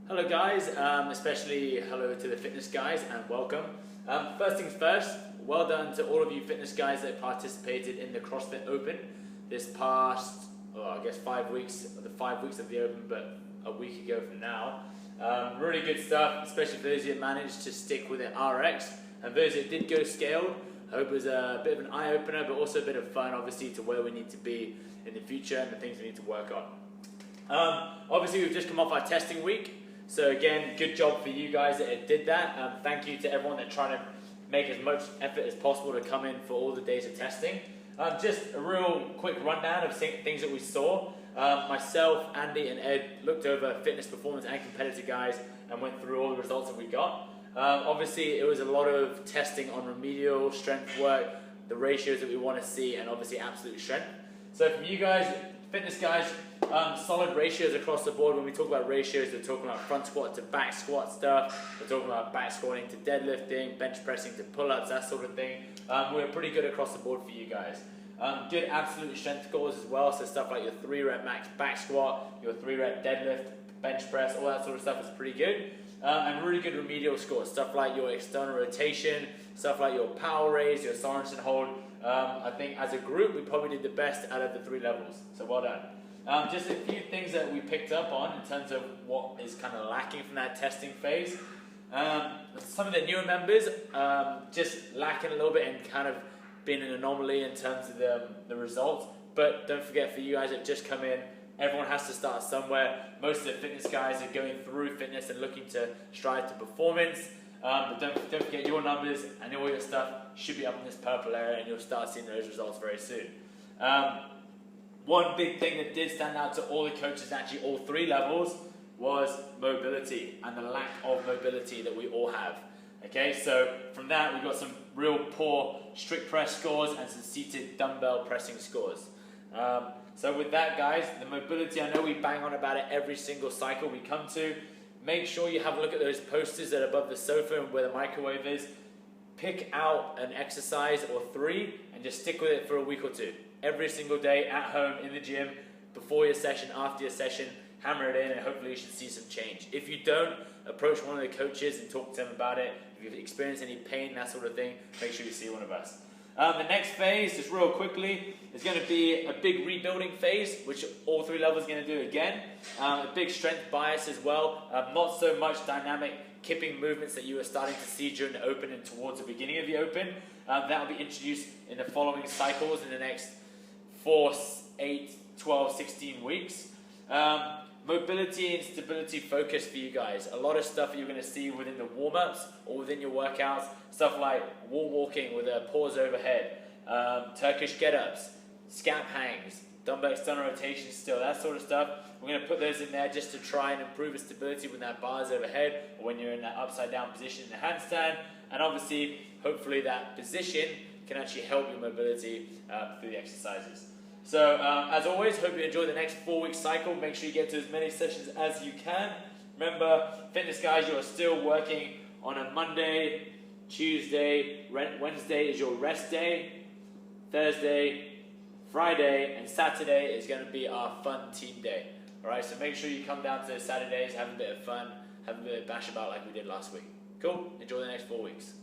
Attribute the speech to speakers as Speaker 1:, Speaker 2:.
Speaker 1: Hello guys, especially hello to the fitness guys and welcome. First things first, well done to all of you fitness guys that participated in the CrossFit Open this past, I guess 5 weeks, the 5 weeks of the Open, but a week ago from now. Really good stuff, especially for those of you that managed to stick with it RX, and those that did go scaled. I hope it was a bit of an eye-opener, but also a bit of fun, obviously, to where we need to be in the future and the things we need to work on. Obviously, we've just come off our testing week. So again, good job for you guys that did that. Thank you to everyone that tried to make as much effort as possible to come in for all the days of testing. Just a real quick rundown of things that we saw. Myself, Andy and Ed looked over fitness, performance and competitor guys and went through all the results that we got. Obviously it was a lot of testing on remedial, strength work, the ratios that we want to see, and obviously absolute strength. So from you guys, fitness guys, solid ratios across the board. When we talk about ratios, we're talking about front squat to back squat stuff. We're talking about back squatting to deadlifting, bench pressing to pull-ups, that sort of thing. We're pretty good across the board for you guys. Good absolute strength scores as well. So stuff like your 3-rep max back squat, your 3-rep deadlift, bench press, all that sort of stuff is pretty good. And really good remedial scores. Stuff like your external rotation, stuff like your power raise, your Sorensen hold. I think as a group, we probably did the best out of the 3 levels. So well done. Just a few things that we picked up on in terms of what is kind of lacking from that testing phase. Some of the newer members just lacking a little bit and kind of being an anomaly in terms of the results. But don't forget, for you guys that just come in, everyone has to start somewhere. Most of the fitness guys are going through fitness and looking to strive to performance. But don't forget, your numbers and all your stuff should be up in this purple area, and you'll start seeing those results very soon. One big thing that did stand out to all the coaches, actually all 3 levels, was mobility and the lack of mobility that we all have. Okay, so from that we've got some real poor strict press scores and some seated dumbbell pressing scores. So with that guys, the mobility, I know we bang on about it every single cycle we come to. Make sure you have a look at those posters that are above the sofa and where the microwave is. Pick out an exercise or 3 and just stick with it for a week or 2. Every single day, at home, in the gym, before your session, after your session, hammer it in and hopefully you should see some change. If you don't, approach one of the coaches and talk to them about it. If you've experienced any pain, that sort of thing, make sure you see one of us. The next phase, just real quickly, is going to be a big rebuilding phase, which all 3 levels are going to do again. A big strength bias as well. Not so much dynamic kipping movements that you were starting to see during the Open and towards the beginning of the Open. That will be introduced in the following cycles in the next 4, 8, 12, 16 weeks. Mobility and stability focus for you guys. A lot of stuff that you're going to see within the warm-ups or within your workouts. Stuff like wall walking with a pause overhead, Turkish get-ups, scap hangs, dumbbell external rotation still, that sort of stuff. We're going to put those in there just to try and improve the stability when that bar is overhead or when you're in that upside down position in the handstand. And obviously, hopefully that position can actually help your mobility through the exercises. So as always, hope you enjoy the next 4-week cycle. Make sure you get to as many sessions as you can. Remember, fitness guys, you are still working on a Monday, Tuesday, Wednesday is your rest day, Thursday, Friday, and Saturday is going to be our fun team day. Alright, so make sure you come down to Saturdays, have a bit of fun, have a bit of bash about like we did last week. Cool? Enjoy the next 4 weeks.